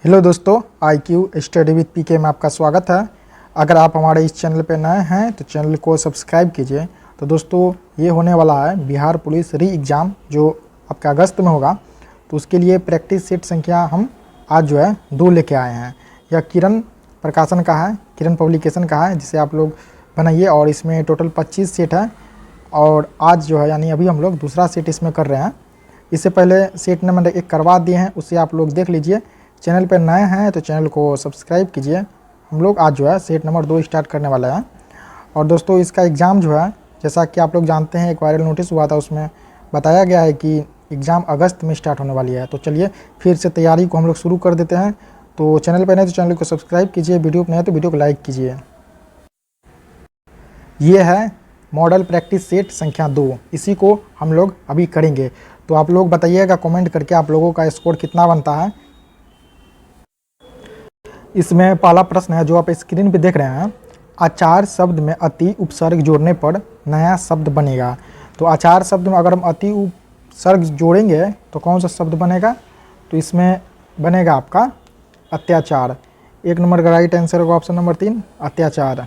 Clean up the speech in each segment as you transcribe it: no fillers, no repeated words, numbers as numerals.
Hello दोस्तों, IQ study with पीके में आपका स्वागत है। अगर आप हमारे इस चैनल पर नए हैं तो चैनल को सब्सक्राइब कीजिए। तो दोस्तों, ये होने वाला है बिहार पुलिस री एग्ज़ाम जो आपका अगस्त में होगा। तो उसके लिए प्रैक्टिस सेट संख्या हम आज जो है 2 लेके आए हैं। यह किरण प्रकाशन का है, किरण पब्लिकेशन का है, जिसे आप लोग बनाइए। और इसमें टोटल 25 सेट है और आज जो है यानी अभी हम लोग दूसरा सेट इसमें कर रहे हैं। इससे पहले सेट नंबर 1 करवा दिए हैं, उसे आप लोग देख लीजिए। चैनल पर नए हैं तो चैनल को सब्सक्राइब कीजिए। हम लोग आज जो है सेट नंबर 2 स्टार्ट करने वाले हैं। और दोस्तों, इसका एग्ज़ाम जो है, जैसा कि आप लोग जानते हैं, एक वायरल नोटिस हुआ था, उसमें बताया गया है कि एग्ज़ाम अगस्त में स्टार्ट होने वाली है। तो चलिए फिर से तैयारी को हम लोग शुरू कर देते हैं। तो चैनल पर नए तो चैनल को सब्सक्राइब कीजिए, वीडियो पर नए तो वीडियो को लाइक कीजिए। ये है मॉडल प्रैक्टिस सेट संख्या 2, इसी को हम लोग अभी करेंगे। तो आप लोग बताइएगा कमेंट करके आप लोगों का स्कोर कितना बनता है। इसमें पहला प्रश्न है जो आप स्क्रीन पे देख रहे हैं। आचार शब्द में अति उपसर्ग जोड़ने पर नया शब्द बनेगा। तो आचार शब्द में अगर हम अति उपसर्ग जोड़ेंगे तो कौन सा शब्द बनेगा? तो इसमें बनेगा आपका अत्याचार। 1 नंबर का राइट आंसर होगा ऑप्शन नंबर 3, अत्याचार।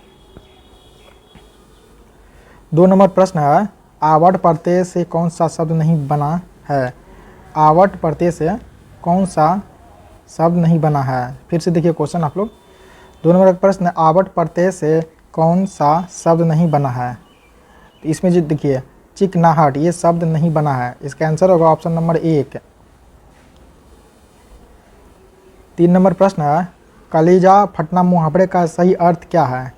2 नंबर प्रश्न है, आवट प्रत्यय से कौन सा शब्द नहीं बना है? आवट प्रत्यय से कौन सा शब्द नहीं बना है? फिर से देखिए क्वेश्चन आप लोग। 2 नंबर का प्रश्न, आवट प्रत्यय से कौन सा शब्द नहीं बना है? तो इसमें जो देखिए चिकनाहट, ये शब्द नहीं बना है। इसका आंसर होगा ऑप्शन नंबर 1। 3 नंबर प्रश्न है, कलेजा फटना मुहावरे का सही अर्थ क्या है?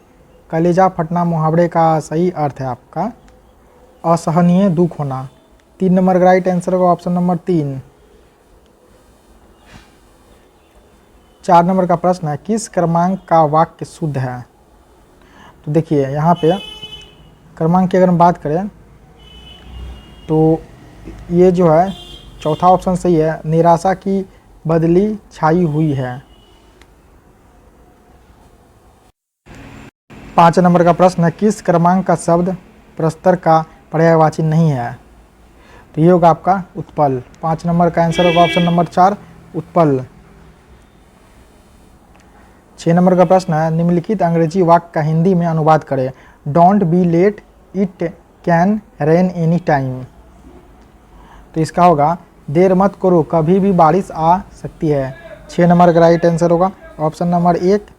कलेजा फटना मुहावरे का सही अर्थ है आपका असहनीय दुख होना। 3 नंबर का राइट आंसर होगा ऑप्शन नंबर 3। 4 नंबर का प्रश्न है, किस क्रमांक का वाक्य शुद्ध है? तो देखिए यहाँ पे क्रमांक की अगर हम बात करें तो ये जो है चौथा ऑप्शन सही है, निराशा की बदली छाई हुई है। 5 नंबर का प्रश्न है, किस क्रमांक का शब्द प्रस्तर का पर्यायवाची नहीं है? तो ये होगा आपका उत्पल। 5 नंबर का आंसर होगा ऑप्शन नंबर 4, उत्पल। 6 नंबर का प्रश्न है, निम्नलिखित अंग्रेजी वाक्य का हिंदी में अनुवाद करें। Don't be late, it can rain any time. तो इसका होगा देर मत करो, कभी भी बारिश आ सकती है। 6 नंबर का राइट आंसर होगा ऑप्शन नंबर 1।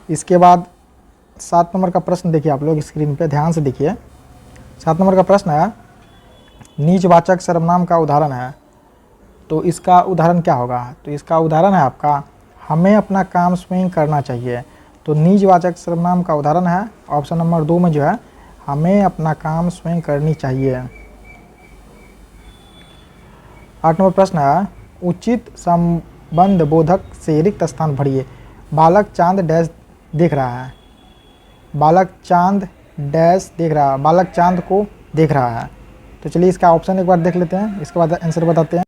इसके बाद 7 नंबर का प्रश्न देखिए आप लोग स्क्रीन पे ध्यान से देखिए। 7 नंबर का प्रश्न है, नीचवाचक सर्वनाम का उदाहरण है। तो इसका उदाहरण क्या होगा? तो इसका उदाहरण है आपका हमें अपना काम स्वयं करना चाहिए। तो निजवाचक सर्वनाम का उदाहरण है ऑप्शन नंबर 2 में जो है हमें अपना काम स्वयं करनी चाहिए। 8 नंबर प्रश्न है, उचित संबंध बोधक से रिक्त स्थान भरिए। बालक चांद डैश देख रहा है। बालक चांद डैश देख रहा है, बालक चांद को देख रहा है। तो चलिए इसका ऑप्शन एक बार देख लेते हैं, इसके बाद आंसर बताते हैं।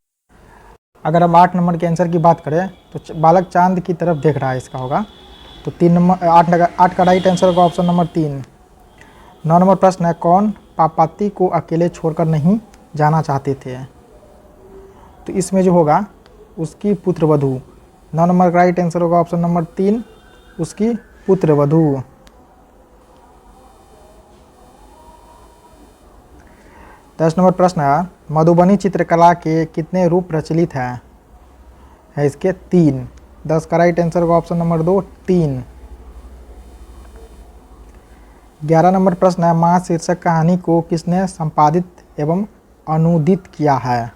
अगर हम 8 नंबर के आंसर की बात करें तो बालक चांद की तरफ देख रहा है, इसका होगा। तो 8 का राइट आंसर होगा ऑप्शन नंबर 3। 9 नंबर प्रश्न है, कौन पापाती को अकेले छोड़कर नहीं जाना चाहते थे? तो इसमें जो होगा उसकी पुत्रवधू। 9 नंबर का राइट आंसर होगा ऑप्शन नंबर 3, उसकी पुत्रवधू। 10 नंबर प्रश्न है, मधुबनी चित्रकला के कितने रूप प्रचलित हैं? है इसके 3। 10 का राइट आंसर होगा ऑप्शन नंबर 2, 3। 11 नंबर प्रश्न है, माँ शीर्षक कहानी को किसने संपादित एवं अनुदित किया है?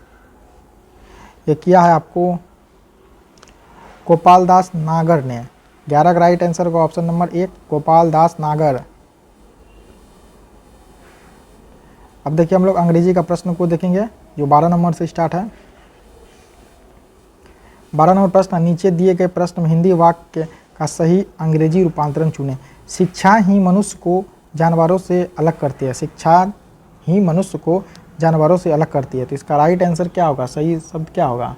ये किया है आपको गोपाल दास नागर ने। 11 का राइट आंसर होगा ऑप्शन नंबर 1, गोपाल दास नागर। अब देखिए हम लोग अंग्रेजी का प्रश्न को देखेंगे जो 12 नंबर से स्टार्ट है। 12 नंबर प्रश्न, नीचे दिए गए प्रश्न में हिंदी वाक्य का सही अंग्रेजी रूपांतरण चुनें। शिक्षा ही मनुष्य को जानवरों से अलग करती है। शिक्षा ही मनुष्य को जानवरों से अलग करती है। तो इसका राइट आंसर क्या होगा? सही शब्द क्या होगा?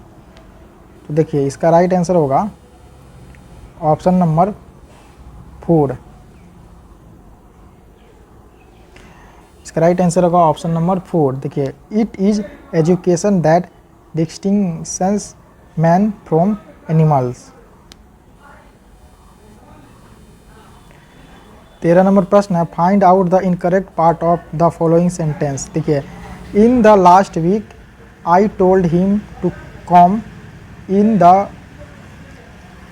तो देखिए इसका राइट आंसर होगा ऑप्शन नंबर 4। इसका राइट आंसर होगा ऑप्शन नंबर 4। देखिए, it is education that distinguishes man from animals. 13 number प्रश्न है, find out the incorrect part of the following sentence. देखिए, in the last week I told him to come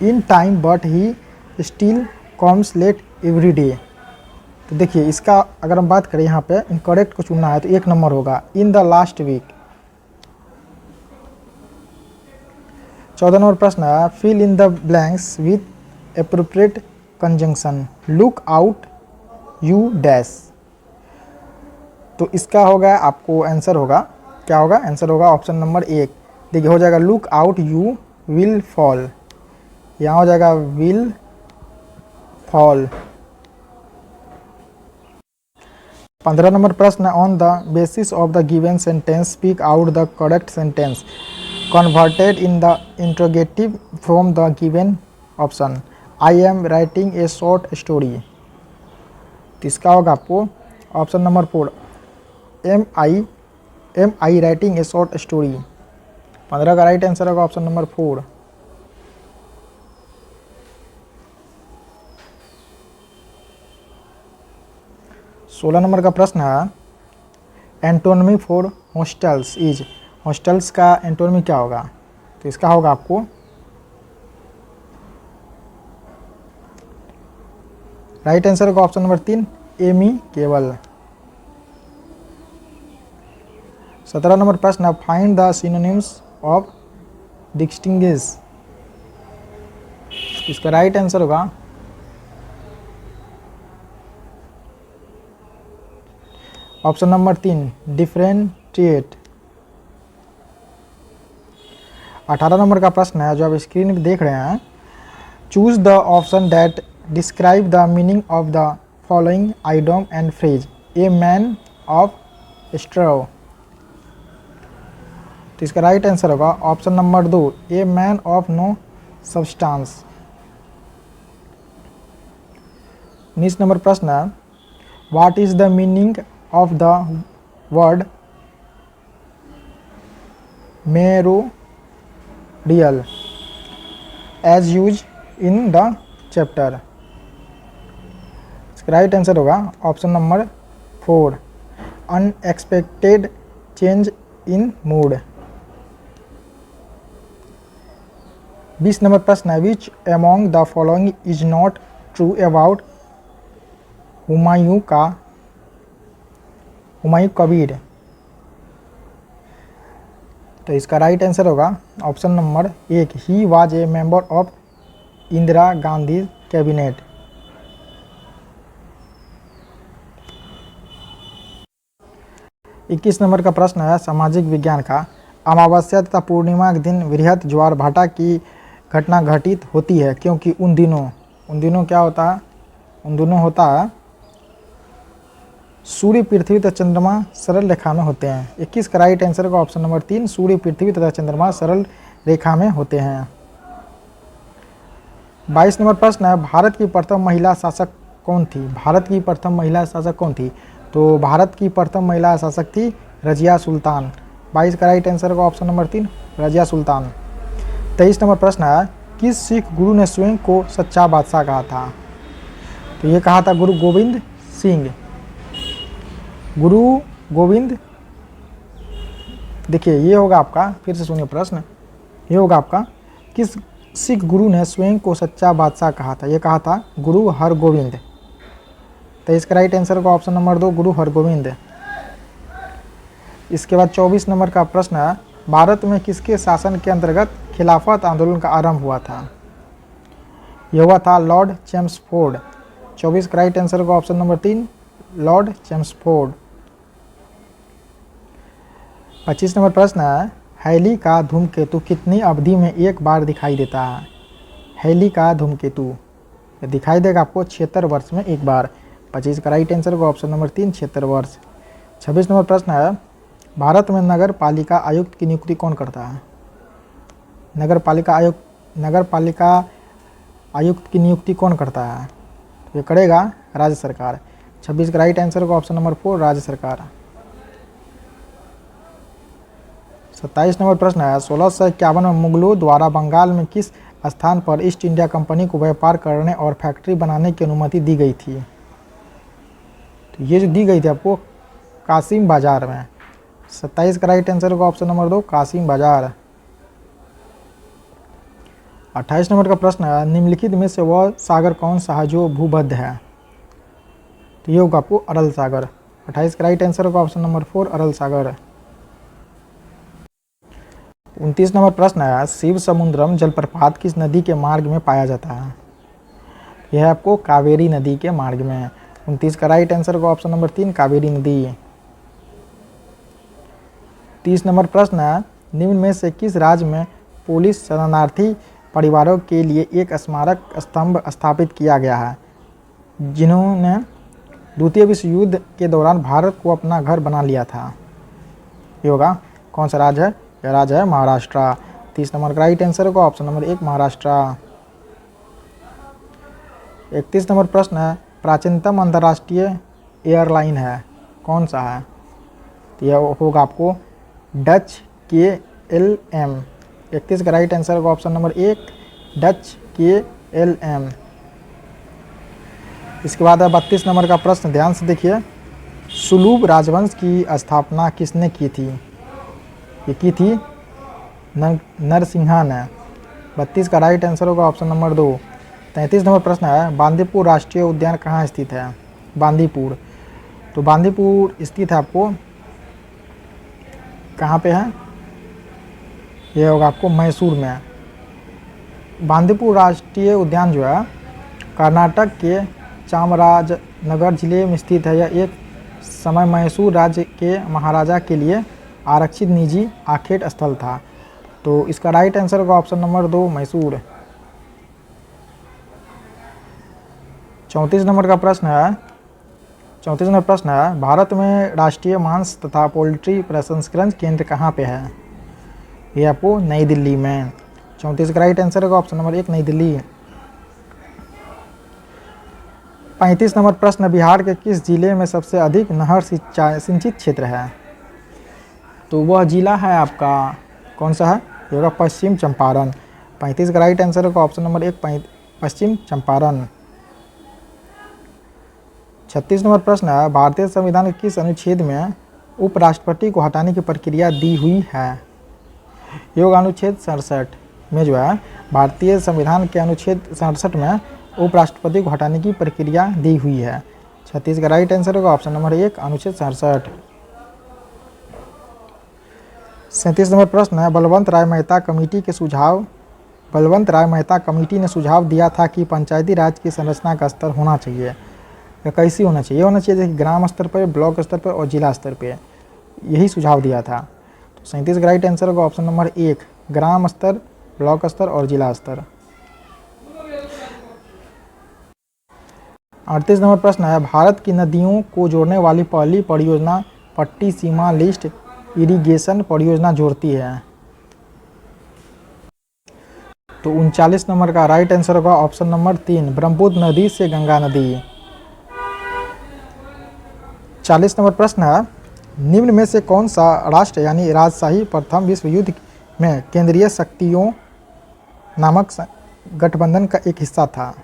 in time but he still comes late every day. तो देखिए, इसका अगर हम बात करें यहाँ पे इनकरेक्ट को चुनना है तो 1 नंबर होगा in the last week. 14 number प्रश्न है, fill in the blanks with appropriate conjunction. Look out you dash. तो इसका होगा, आपको आंसर होगा, क्या होगा आंसर होगा ऑप्शन नंबर 1। देखिए, हो जाएगा look out you will fall, यहाँ हो जाएगा विल फॉल। 15 नंबर प्रश्न, on the basis of the given sentence speak out the correct sentence converted in the interrogative from the given option. I am writing a short story. तो इसका होगा आपको option number 4, am I writing a short story. 15 का right answer होगा option number 4। 16 number का प्रश्न है, एंटोनिमी for hostels is. Hostels का एंटोनिमी क्या होगा? तो इसका होगा आपको राइट आंसर होगा ऑप्शन नंबर 3, एमी केवल। 17 नंबर प्रश्न, find the synonyms of distinguish. इसका राइट आंसर होगा ऑप्शन नंबर 3, डिफरेंशिएट। 18 नंबर का प्रश्न है जो आप स्क्रीन पे देख रहे हैं, choose the option that describe the meaning of the following idiom and phrase. A man of straw. तो इसका राइट आंसर होगा option number 2, a man of no substance. 19 number प्रश्न है, what is the meaning of the word mercurial as used in the chapter. इसका right answer होगा option number 4, unexpected change in mood. 20 number प्रश्न है, which among the following is not true about Humayun Kabir. तो इसका right answer होगा option number 1, he was a member of Indira Gandhi cabinet. इक्कीस number का प्रश्न है सामाजिक विज्ञान का, अमावस्या तथा पूर्णिमा के दिन वृहत ज्वार भाटा की घटना घटित होती है क्योंकि उन दिनों क्या होता है? उन दिनों होता है सूर्य पृथ्वी तथा चंद्रमा सरल रेखा में होते हैं। 21 का राइट आंसर का ऑप्शन नंबर 3, सूर्य पृथ्वी तथा चंद्रमा सरल रेखा में होते हैं। 22 नंबर प्रश्न है, भारत की प्रथम महिला शासक कौन थी? भारत की प्रथम महिला शासक कौन थी? तो भारत की प्रथम महिला शासक थी रजिया सुल्तान। 22 का राइट आंसर का option number 3, Razia Sultan. 23 number प्रश्न है, किस सिख गुरु ने स्वयं को सच्चा बादशाह कहा था? तो ये कहा था गुरु गोविंद सिंह। गुरु गोविंद, देखिए ये होगा आपका, फिर से सुनिए प्रश्न, ये होगा आपका, किस सिख गुरु ने स्वयं को सच्चा बादशाह कहा था? ये कहा था गुरु हरगोविंद। तो इसका राइट आंसर का ऑप्शन नंबर 2, गुरु हरगोविंद। इसके बाद 24 नंबर का प्रश्न है, भारत में किसके शासन के अंतर्गत खिलाफत आंदोलन का आरंभ हुआ था? यह हुआ था लॉर्ड चेम्सफोर्ड। 24 का राइट आंसर का option number 3, Lord Chelmsford. 25 number प्रश्न है, हैली का धूमकेतु कितनी अवधि में एक बार दिखाई देता है? हैली का धूमकेतु दिखाई देगा आपको 76 वर्ष में एक बार। 25 का राइट आंसर का ऑप्शन नंबर 3, 76 वर्ष। 26 नंबर प्रश्न है, भारत में नगर पालिका आयुक्त की नियुक्ति कौन करता है? नगर पालिका आयुक्त की नियुक्ति कौन करता है? ये करेगा राज्य सरकार। 26 का राइट आंसर का ऑप्शन नंबर 4, राज्य सरकार। 27 नंबर प्रश्न है 1651 में मुगलों द्वारा बंगाल में किस स्थान पर ईस्ट इंडिया कंपनी को व्यापार करने और फैक्ट्री बनाने की अनुमति दी गई थी? तो ये जो दी गई थी आपको कासिम बाजार में। 27 का राइट आंसर होगा ऑप्शन नंबर 2 कासिम बाजार। 28 नंबर का प्रश्न है निम्नलिखित में से वह सागर कौन सा है जो भूमध्य है? तो ये होगा आपको अरल सागर। 28 का राइट आंसर होगा ऑप्शन नंबर 4 अरल सागर। 29 नंबर प्रश्न है शिव समुद्रम जलप्रपात किस नदी के मार्ग में पाया जाता है? यह आपको कावेरी नदी के मार्ग में। 29 का राइट आंसर होगा ऑप्शन नंबर 3 कावेरी नदी। 30 नंबर प्रश्न है निम्न में से किस राज्य में पुलिस शरणार्थी परिवारों के लिए एक स्मारक स्तंभ स्थापित किया गया है जिन्होंने द्वितीय विश्व युद्ध के दौरान भारत को अपना घर बना लिया था? ये होगा कौन सा राज्य है? यह राज्य है महाराष्ट्र। 30 नंबर का राइट आंसर होगा ऑप्शन नंबर 1 महाराष्ट्र। 31 नंबर प्रश्न है प्राचीनतम अंतर्राष्ट्रीय एयरलाइन है कौन सा है? तो यह होगा आपको डच KLM। 31 का राइट आंसर होगा ऑप्शन नंबर 1 डच KLM। इसके बाद है 32 नंबर का प्रश्न, ध्यान से देखिए। सुलूब राजवंश की स्थापना किसने की थी? ये की थी नरसिंहा ने। 32 का राइट आंसर होगा ऑप्शन नंबर 2। 33 नंबर प्रश्न है बांदीपुर राष्ट्रीय उद्यान कहाँ स्थित है? बांदीपुर, तो बांदीपुर स्थित है आपको कहाँ पे है? यह होगा आपको मैसूर में। बांदीपुर राष्ट्रीय उद्यान जो है कर्नाटक के चामराजनगर जिले में स्थित है। यह एक समय मैसूर राज्य के महाराजा के लिए आरक्षित निजी आखेट स्थल था। तो इसका राइट आंसर होगा ऑप्शन नंबर 2 मैसूर। 34 नंबर का प्रश्न है 34 नंबर प्रश्न है भारत में राष्ट्रीय मांस तथा पोल्ट्री प्रसंस्करण केंद्र कहाँ पे है? ये आपको नई दिल्ली में। 34 का राइट आंसर होगा ऑप्शन नंबर 1 नई दिल्ली। 35 नंबर प्रश्न बिहार के किस जिले में सबसे अधिक नहर सिंचित क्षेत्र है? तो वह जिला है आपका कौन सा है? ये होगा पश्चिम चंपारण। 35 का राइट आंसर होगा ऑप्शन नंबर 1 पश्चिम चंपारण। 36 नंबर प्रश्न है भारतीय संविधान के किस अनुच्छेद में उपराष्ट्रपति को हटाने की प्रक्रिया दी हुई है? ये होगा अनुच्छेद 67 में जो है भारतीय संविधान के अनुच्छेद 67 में उपराष्ट्रपति को हटाने की प्रक्रिया दी हुई है। 36 का राइट आंसर होगा ऑप्शन नंबर 1 अनुच्छेद 67। 37 नंबर प्रश्न है बलवंत राय मेहता कमेटी ने सुझाव दिया था कि पंचायती राज की संरचना का स्तर होना चाहिए। या कैसी होना चाहिए? होना चाहिए जैसे ग्राम स्तर पर, ब्लॉक स्तर पर और जिला स्तर पर, यही सुझाव दिया था। तो 37 का राइट आंसर होगा ऑप्शन नंबर 1 ग्राम स्तर, ब्लॉक स्तर और जिला स्तर। 38 नंबर प्रश्न है भारत की नदियों को जोड़ने वाली पहली परियोजना पट्टी सीमा लिस्ट इरिगेशन परियोजना जोड़ती है। तो 39 नंबर का राइट आंसर होगा ऑप्शन नंबर 3 ब्रह्मपुत्र नदी से गंगा नदी। 40 नंबर प्रश्न है निम्न में से कौन सा राष्ट्र यानी राजशाही प्रथम विश्व युद्ध में केंद्रीय शक्तियों नामक गठबंधन का एक हिस्सा था?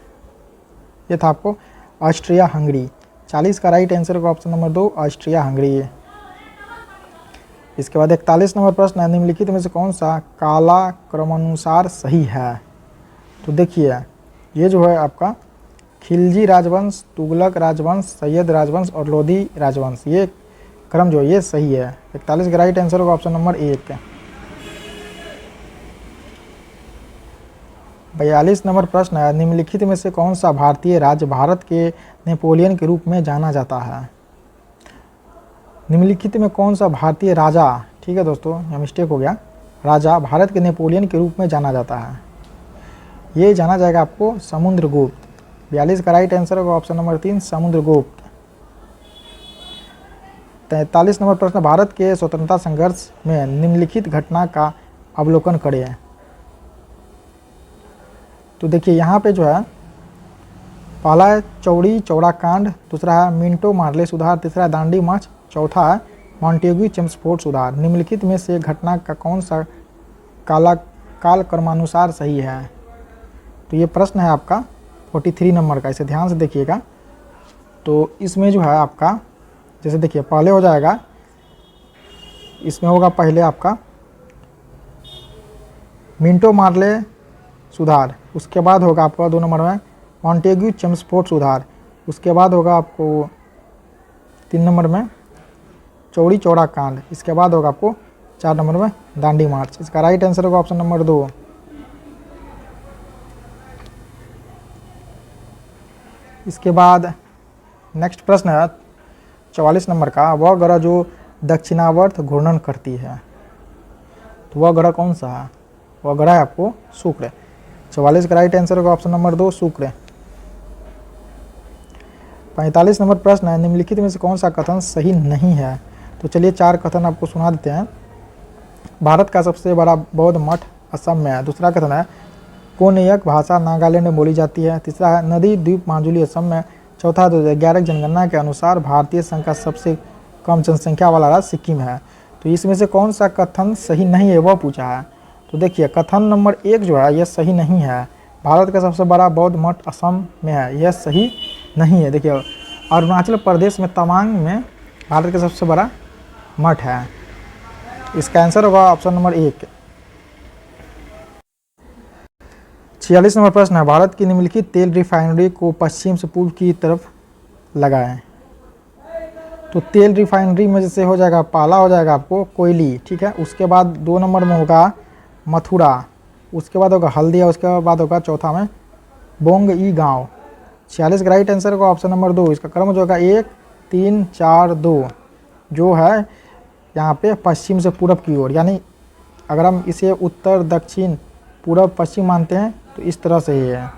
ये था आपको ऑस्ट्रिया हंगरी। 40 का राइट आंसर होगा ऑप्शन नंबर 2 ऑस्ट्रिया हंगरी। इसके बाद 41 नंबर प्रश्न है निम्नलिखित में से कौन सा काला क्रमानुसार सही है? तो देखिए ये जो है आपका खिलजी राजवंश, तुगलक राजवंश, सैयद राजवंश और लोधी राजवंश, ये क्रम जो ये सही है। 41 का राइट आंसर होगा ऑप्शन नंबर 1। 42 नंबर प्रश्न है निम्नलिखित में से कौन सा भारतीय राज्य भारत के नेपोलियन के रूप में जाना जाता है? निम्नलिखित में कौन सा भारतीय राजा, ठीक है दोस्तों यहाँ मिस्टेक हो गया, राजा भारत के नेपोलियन के रूप में जाना जाता है? ये जाना जाएगा आपको समुद्रगुप्त। 42 का राइट आंसर होगा ऑप्शन नंबर 3 समुद्रगुप्त। 43 नंबर प्रश्न भारत के स्वतंत्रता संघर्ष में निम्नलिखित घटना का अवलोकन करें। तो देखिए यहाँ पे जो है पहला है चौड़ी चौड़ा कांड, दूसरा है मिंटो मार्ले सुधार, तीसरा है दांडी मार्च, चौथा है मॉन्टेग्यू चेम्सफोर्ड सुधार। निम्नलिखित में से घटना का कौन सा काल क्रमानुसार सही है? तो ये प्रश्न है आपका 43 नंबर का, इसे ध्यान से देखिएगा। तो इसमें जो है आपका, जैसे देखिए पहले हो जाएगा, इसमें होगा पहले आपका मिंटो मार्ले सुधार, उसके बाद होगा आपका 2 नंबर में मॉन्टेग्यू चेम्सफोर्ड सुधार, उसके बाद होगा आपको 3 नंबर में चौड़ी चौड़ा कांड, इसके बाद होगा आपको 4 नंबर में दांडी मार्च। इसका राइट आंसर होगा ऑप्शन नंबर 2। इसके बाद नेक्स्ट प्रश्न है 44 नंबर का, वह ग्रह जो दक्षिणावर्त घूर्णन करती है, तो वह ग्रह कौन सा है? वह ग्रह है आपको शुक्र। 44 का राइट आंसर होगा ऑप्शन नंबर 2 शुक्र। 45 नंबर प्रश्न है, निम्नलिखित में से कौन सा कथन सही नहीं है? तो चलिए 4 कथन आपको सुना देते हैं। भारत का सबसे बड़ा बौद्ध मठ असम में है। दूसरा कथन है कोनयक भाषा नागालैंड में बोली जाती है। तीसरा है नदी द्वीप माजुली असम में। चौथा 2011 जनगणना के अनुसार भारतीय संघ का सबसे कम जनसंख्या वाला राज्य सिक्किम है। तो इसमें से कौन सा कथन सही नहीं है वह पूछा है। तो देखिए कथन नंबर 1 जो है यह सही नहीं है। भारत का सबसे बड़ा बौद्ध मठ असम में है, यह सही नहीं है। देखिए अरुणाचल प्रदेश में तवांग में भारत का सबसे बड़ा मठ है। इसका आंसर होगा ऑप्शन नंबर 1। 46 नंबर प्रश्न है, भारत की निम्नलिखित तेल रिफाइनरी को पश्चिम से पूर्व की तरफ लगाएं। तो तेल रिफाइनरी में जैसे हो जाएगा, पहला हो जाएगा आपको कोयली, ठीक है। उसके बाद 2 नंबर में होगा मथुरा, उसके बाद होगा हल्दिया, उसके बाद होगा चौथा में बोंग ई गाँव। 46 का राइट आंसर होगा ऑप्शन नंबर 2। इसका क्रम जो होगा 1 3 4 2 जो है यहाँ पे पश्चिम से पूरब की ओर, यानी अगर हम इसे उत्तर दक्षिण पूरब पश्चिम मानते हैं तो इस तरह से ही है।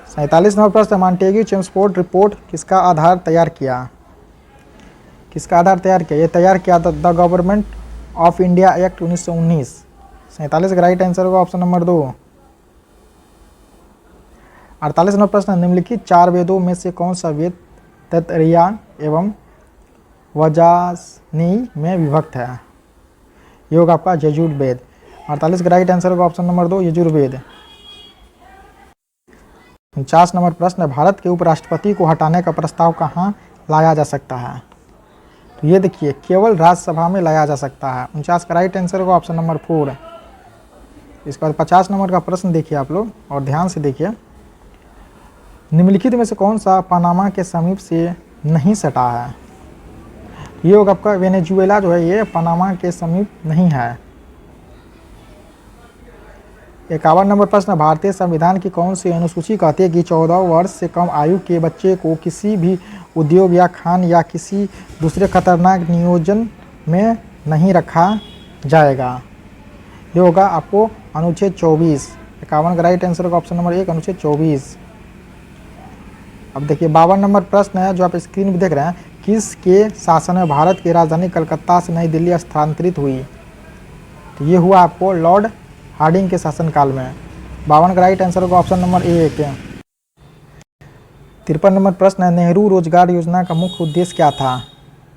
47 नंबर प्रश्न, मॉन्टेग्यू चेम्सफोर्ड रिपोर्ट किसका आधार तैयार किया? किसका आधार तैयार किया? ये तैयार किया था the government of India act 1919। 47 का राइट आंसर होगा ऑप्शन नंबर 2। 48 नंबर प्रश्न, निम्नलिखित 4 वेदों में से कौन सा वेद तैत्तिरीय एवं वज्रायनी में विभक्त है? ये होगा आपका यजुर्वेद। 48 का राइट आंसर होगा ऑप्शन नंबर 2 यजुर्वेद। 49 नंबर प्रश्न, भारत के उपराष्ट्रपति को हटाने का प्रस्ताव कहाँ लाया जा सकता है? तो ये देखिए केवल राज्यसभा में लाया जा सकता है। 49 का राइट आंसर होगा ऑप्शन नंबर 4। इसके बाद 50 नंबर का प्रश्न देखिए आप लोग और ध्यान से देखिए, निम्नलिखित में से कौन सा पनामा के समीप से नहीं सटा है? ये होगा आपका वेनेजुएला जो है ये पनामा के समीप नहीं है। 51 नंबर प्रश्न, भारतीय संविधान की कौन सी अनुसूची कहती है कि 14 वर्ष से कम आयु के बच्चे को किसी भी उद्योग या खान या किसी दूसरे खतरनाक नियोजन में नहीं रखा जाएगा? ये होगा आपको अनुच्छेद 24। 51 का राइट आंसर होगा ऑप्शन नंबर 1 अनुच्छेद 24। अब देखिए 52 नंबर प्रश्न है जो आप स्क्रीन पर देख रहे हैं, किसके शासन में भारत की राजधानी कलकत्ता से नई दिल्ली स्थानांतरित हुई? तो ये हुआ आपको लॉर्ड हार्डिंग के शासनकाल में। 52 का राइट आंसर होगा ऑप्शन नंबर 1। 53 नंबर प्रश्न है, नेहरू रोजगार योजना का मुख्य उद्देश्य क्या था?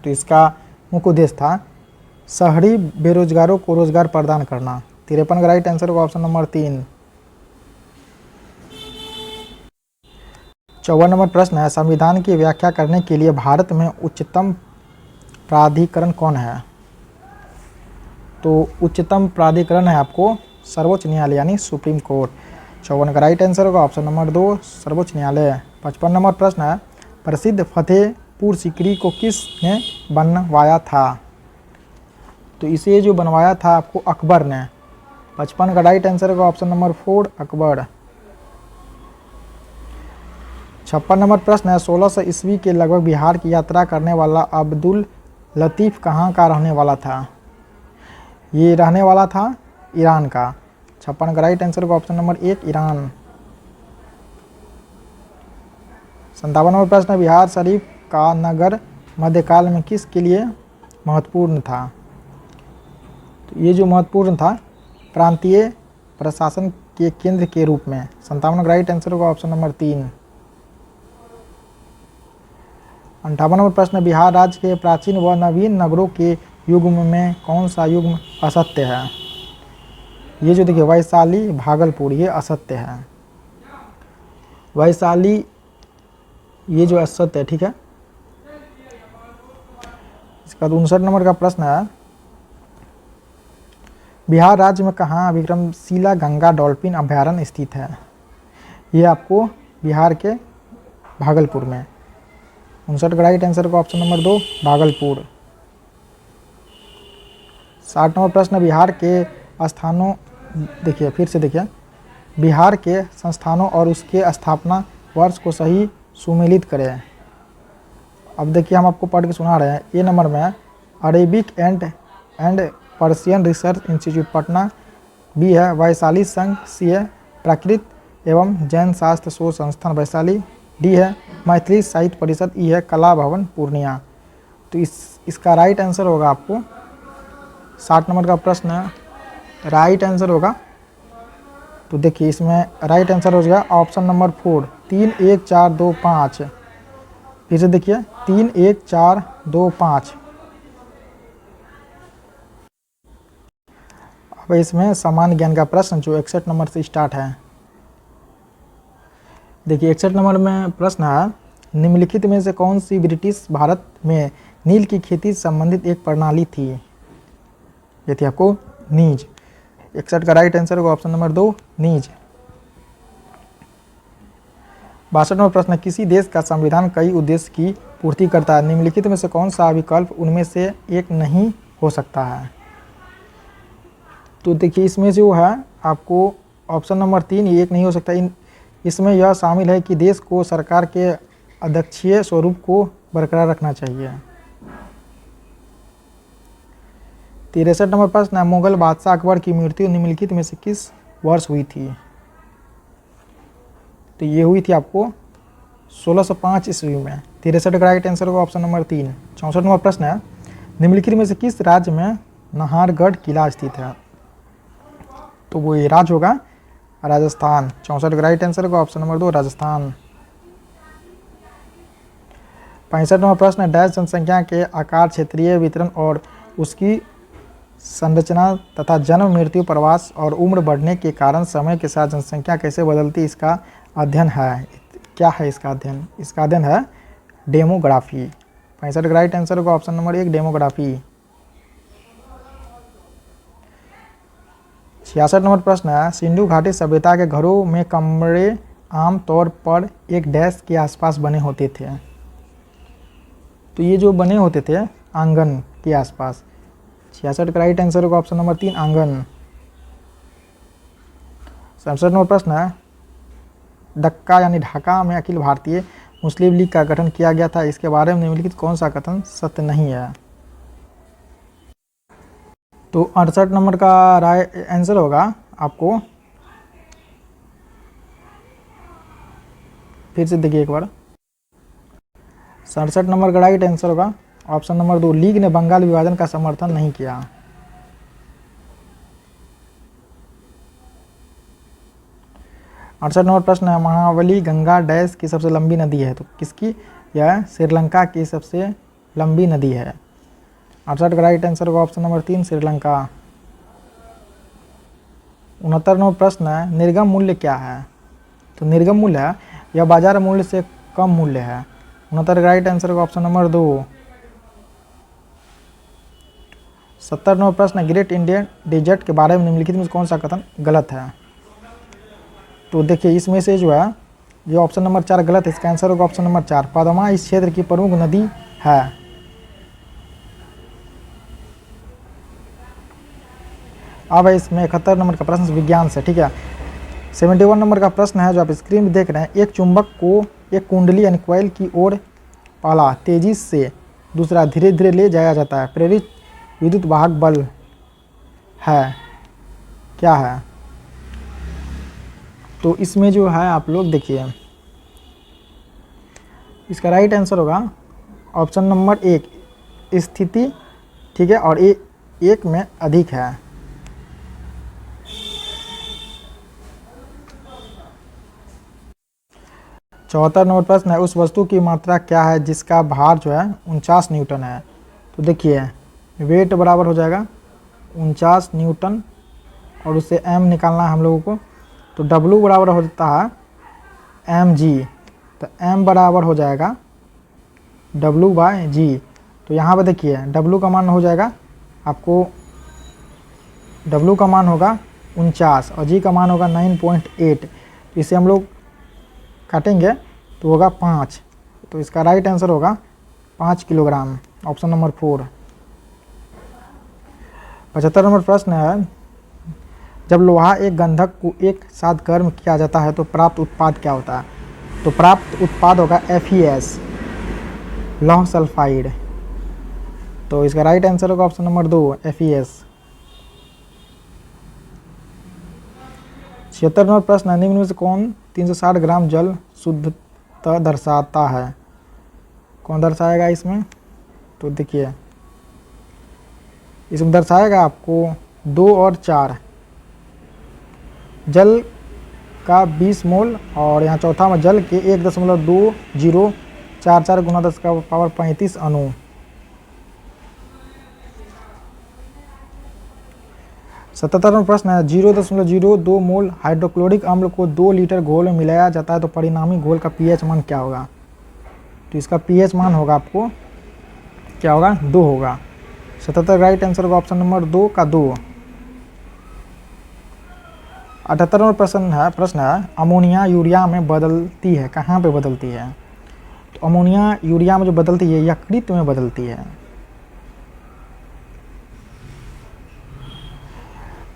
तो इसका मुख्य उद्देश्य था शहरी बेरोजगारों को रोजगार प्रदान करना। 53 का राइट आंसर होगा ऑप्शन नंबर 3। 54 नंबर प्रश्न है, संविधान की व्याख्या करने के लिए भारत में उच्चतम प्राधिकरण कौन है? तो उच्चतम प्राधिकरण है आपको सर्वोच्च न्यायालय यानी सुप्रीम कोर्ट। 54 का राइट आंसर होगा ऑप्शन नंबर 2 सर्वोच्च न्यायालय। 55 नंबर प्रश्न है, प्रसिद्ध फतेहपुर सीकरी को किसने बनवाया था? तो इसे जो बनवाया था आपको अकबर ने। 55 का राइट आंसर होगा ऑप्शन नंबर 4 अकबर। 56 नंबर प्रश्न है, 1600 ईस्वी के लगभग बिहार की यात्रा करने वाला अब्दुल लतीफ़ कहाँ का रहने वाला था? ये रहने वाला था ईरान का। 56 का राइट आंसर होगा ऑप्शन नंबर 1 ईरान। 57 नंबर प्रश्न है, बिहार शरीफ का नगर मध्यकाल में किसके लिए महत्वपूर्ण था? तो ये जो महत्वपूर्ण था प्रांतीय प्रशासन के केंद्र के रूप में। 57 का राइट आंसर होगा ऑप्शन नंबर 3। 58 नंबर प्रश्न, बिहार राज्य के प्राचीन व नवीन नगरों के युग्म में कौन सा युग्म असत्य है? ये जो देखिए वैशाली भागलपुर, ये असत्य है। वैशाली ये जो असत्य है, ठीक है। इसके बाद 59 नंबर का प्रश्न है, बिहार राज्य में कहाँ विक्रमशिला गंगा डॉल्फिन अभयारण्य स्थित है? ये आपको बिहार के भागलपुर में। 59 का राइट आंसर का ऑप्शन नंबर 2 भागलपुर। 60 नंबर प्रश्न, बिहार के स्थानों, देखिए फिर से देखिए, बिहार के संस्थानों और उसके स्थापना वर्ष को सही सुमेलित करें। अब देखिए हम आपको पढ़ के सुना रहे हैं। ए नंबर में Arabic and Persian research institute Patna, B है वैशाली संघ, सी है प्राकृत एवं जैन शास्त्र शोध संस्थान वैशाली, डी है मैथिली साहित्य परिषद, ई है कला भवन पूर्णिया। तो इसका राइट आंसर होगा आपको 60 नंबर का प्रश्न है, राइट आंसर होगा, तो देखिए इसमें राइट आंसर हो जाएगा ऑप्शन नंबर 4 3 1 4 2 5। फिर से देखिए 3 1 4 2 5। अब इसमें सामान्य ज्ञान का प्रश्न जो 61 नंबर से स्टार्ट है। देखिए 61 नंबर में प्रश्न है, निम्नलिखित में से कौन सी ब्रिटिश भारत में नील की खेती से संबंधित एक प्रणाली थी? ये थी आपको नीज। 61 का राइट आंसर होगा ऑप्शन नंबर 2 नीज। 62 नंबर प्रश्न, किसी देश का संविधान कई उद्देश्य की पूर्ति करता है, निम्नलिखित में से कौन सा विकल्प उनमें से एक नहीं हो सकता है? तो देखिए इसमें जो है आपको ऑप्शन नंबर 3 ये एक नहीं हो सकता। इसमें यह शामिल है कि देश को सरकार के अध्यक्षीय स्वरूप को बरकरार रखना चाहिए। 63 नंबर प्रश्न, मुगल बादशाह अकबर की मृत्यु निम्नलिखित में से किस वर्ष हुई थी? तो ये हुई थी आपको 1605 ईस्वी में। 63 का राइट आंसर होगा ऑप्शन नंबर 3। 64 नंबर प्रश्न है, निम्नलिखित में से किस राज्य में नाहरगढ़ किला स्थित है? तो वो ये राज्य होगा राजस्थान। 64 का राइट आंसर होगा ऑप्शन नंबर 2 राजस्थान। 65 नंबर प्रश्न, डैश जनसंख्या के आकार, क्षेत्रीय वितरण और उसकी संरचना तथा जन्म मृत्यु प्रवास और उम्र बढ़ने के कारण समय के साथ जनसंख्या कैसे बदलती, इसका अध्ययन है। क्या है इसका अध्ययन? इसका अध्ययन है डेमोग्राफी। 65 का राइट आंसर होगा ऑप्शन नंबर 1 डेमोग्राफी। 66 नंबर प्रश्न है, सिंधु घाटी सभ्यता के घरों में कमरे आमतौर पर एक डैश के आसपास बने होते थे। तो ये जो बने होते थे आंगन के आसपास। 66 का राइट आंसर होगा ऑप्शन नंबर 3 आंगन। 67 नंबर प्रश्न है, डक्का यानी ढाका में अखिल भारतीय मुस्लिम लीग का गठन किया गया था, इसके बारे में निम्नलिखित कौन सा कथन सत्य नहीं है? तो 68 नंबर का राइट आंसर होगा आपको, फिर से देखिए एक बार, 67 नंबर का राइट आंसर होगा ऑप्शन नंबर 2 लीग ने बंगाल विभाजन का समर्थन नहीं किया। 68 नंबर प्रश्न है, महाबली गंगा डैश की सबसे लंबी नदी है? तो किसकी? यह श्रीलंका की सबसे लंबी नदी है। 68 का राइट आंसर होगा ऑप्शन नंबर 3 श्रीलंका। 69 नंबर प्रश्न है, निर्गम मूल्य क्या है? तो निर्गम मूल्य है यह बाजार मूल्य से कम मूल्य है। 69 का राइट आंसर होगा ऑप्शन नंबर 2। 70 नंबर प्रश्न, ग्रेट इंडियन डेजर्ट के बारे में निम्नलिखित में कौन सा कथन गलत है? तो देखिए इसमें से जो है ये ऑप्शन नंबर 4 गलत है, इसका आंसर होगा ऑप्शन नंबर 4 पद्मा इस क्षेत्र की प्रमुख नदी है। अब है इसमें 71 नंबर का प्रश्न विज्ञान से, ठीक है। 71 नंबर का प्रश्न है जो आप स्क्रीन में देख रहे हैं, एक चुंबक को एक कुंडली यानी कॉइल की ओर पहला तेजी से दूसरा धीरे धीरे ले जाया जाता है, प्रेरित विद्युत वाहक बल है, क्या है? तो इसमें जो है आप लोग देखिए इसका राइट आंसर होगा ऑप्शन नंबर 1 स्थिति, ठीक है, और एक में अधिक है। 74 नंबर प्रश्न है, उस वस्तु की मात्रा क्या है जिसका भार जो है 49 न्यूटन है। तो देखिए वेट बराबर हो जाएगा 49 न्यूटन और उससे m निकालना है हम लोगों को। तो W बराबर हो जाता है mg, तो m बराबर हो जाएगा W/g। तो यहाँ पे देखिए W का मान हो जाएगा आपको, W का मान होगा 49 और G का मान होगा 9.8। तो इसे हम लोग काटेंगे तो होगा 5। तो इसका राइट आंसर होगा 5 किलोग्राम, ऑप्शन नंबर 4। 75 नंबर प्रश्न है, जब लोहा एक गंधक को एक साथ गर्म किया जाता है तो प्राप्त उत्पाद क्या होता है। तो प्राप्त उत्पाद होगा FeS, लौह सल्फाइड। तो इसका राइट आंसर होगा ऑप्शन नंबर 2 FeS। 76 नंबर प्रश्न, निम्न में से कौन 360 ग्राम जल शुद्धता दर्शाता है। कौन दर्शाएगा इसमें। तो देखिए इसमें दर्शाएगा आपको 2 और 4, जल का 20 मोल और यहाँ चौथा में जल के 1.2044 गुना 10⁻⁵ अणु। 77 में प्रश्न है, 0.02 मोल हाइड्रोक्लोरिक अम्ल को 2 लीटर घोल में मिलाया जाता है तो परिणामी घोल का pH मान क्या होगा। तो इसका pH मान होगा आपको क्या होगा 2 होगा। 77 राइट आंसर होगा ऑप्शन नंबर 2 का 2। 78 नंबर प्रश्न है, अमोनिया यूरिया में बदलती है, कहाँ पे बदलती है। तो अमोनिया यूरिया में जो बदलती है यकृत में बदलती है,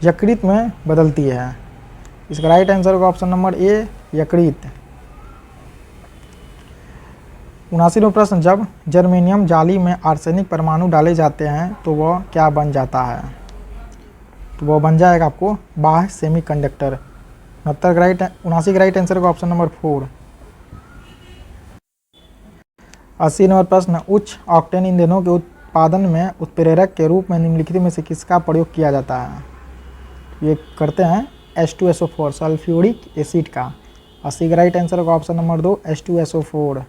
यकृत में बदलती है। इसका राइट आंसर होगा ऑप्शन नंबर ए यकृत। 79 नंबर प्रश्न, जब जर्मेनियम जाली में आर्सेनिक परमाणु डाले जाते हैं तो वह क्या बन जाता है। तो वह बन जाएगा आपको बाह्य सेमीकंडक्टर। 79 का राइट आंसर होगा ऑप्शन नंबर 4। 80 नंबर प्रश्न, उच्च ऑक्टेन ईंधनों के उत्पादन में उत्प्रेरक के रूप में निम्नलिखित में से किसका प्रयोग किया जाता है। ये करते हैं H2SO4 सल्फ्यूरिक एसिड का। 80 का राइट आंसर होगा ऑप्शन नंबर 2 H2SO4।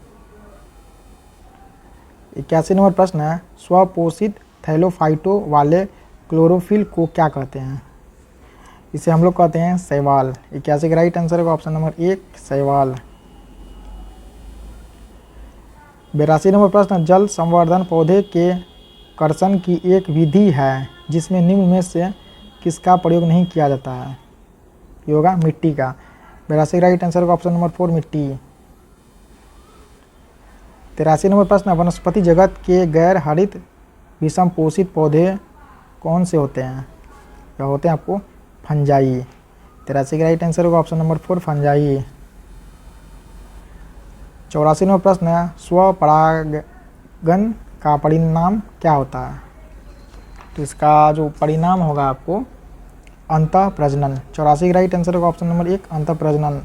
81 नंबर प्रश्न है, स्वपोषित थैलोफाइटो वाले क्लोरोफिल को क्या कहते हैं। इसे हम लोग कहते हैं शैवाल। 81 का राइट आंसर होगा ऑप्शन नंबर 1 शैवाल। 82 नंबर प्रश्न, जल संवर्धन पौधे के कर्षण की एक विधि है जिसमें निम्न में से किसका प्रयोग नहीं किया जाता है। ये होगा मिट्टी का। 82 राइट आंसर होगा ऑप्शन नंबर 4 मिट्टी। 83 नंबर प्रश्न, वनस्पति जगत के गैर हरित विषम पोषित पौधे कौन से होते हैं। क्या होते हैं आपको फंजाई। 83 का राइट आंसर होगा ऑप्शन नंबर 4 फंजाई। 84 नंबर प्रश्न है, स्वपरागन का परिणाम क्या होता है। तो इसका जो परिणाम होगा आपको अंतः प्रजनन। 84 का राइट आंसर होगा ऑप्शन नंबर 1 अंतः प्रजनन।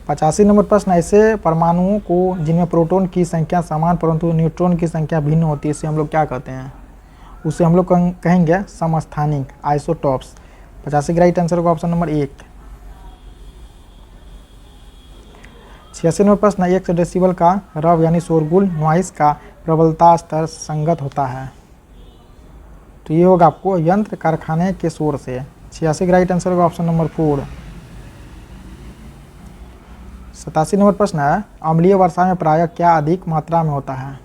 85 नंबर प्रश्न, ऐसे परमाणुओं को जिनमें प्रोटॉन की संख्या समान परंतु न्यूट्रॉन की संख्या भिन्न होती है, इसे हम लोग क्या कहते हैं। उसे हम लोग कहेंगे समस्थानिक आइसोटॉप्स। 85 का राइट आंसर होगा ऑप्शन नंबर 1। 86 नंबर प्रश्न, 100 डेसिबल का रव यानी शोरगुल नॉइस का प्रबलता स्तर संगत होता है। तो ये होगा आपको यंत्र कारखाने के शोर से। 86 का राइट आंसर होगा ऑप्शन नंबर 4। 87 नंबर प्रश्न है, अम्लीय वर्षा में प्रायः क्या अधिक मात्रा में होता है।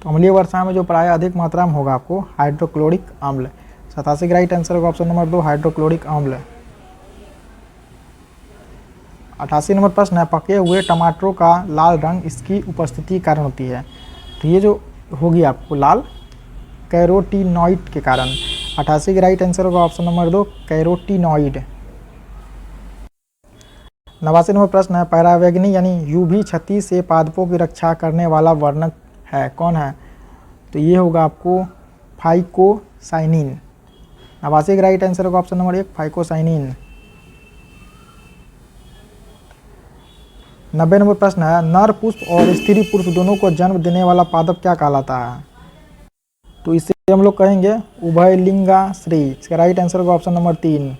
तो अम्लीय वर्षा में जो प्रायः अधिक मात्रा में होगा आपको हाइड्रोक्लोरिक अम्ल। 87 का राइट आंसर होगा ऑप्शन नंबर 2 हाइड्रोक्लोरिक अम्ल। 88 नंबर प्रश्न है, पके हुए टमाटरों का लाल रंग इसकी उपस्थिति कारण होती है। तो ये जो होगी आपको लाल कैरोटीनॉइड के कारण। 88 का राइट आंसर होगा ऑप्शन नंबर 2 कैरोटीनॉइड। 89 नंबर प्रश्न है, परावैंगनी यानी यूवी क्षति से पादपों की रक्षा करने वाला वर्णक है, कौन है। तो ये होगा आपको फाइकोसाइनिन। 89 का राइट आंसर होगा ऑप्शन नंबर 1 फाइकोसाइनिन। 90 नंबर प्रश्न है, नर पुष्प और स्त्री पुष्प दोनों को जन्म देने वाला पादप क्या कहलाता है। तो इसे हम लोग कहेंगे उभयलिंगाश्री। इसका राइट आंसर होगा ऑप्शन नंबर 3।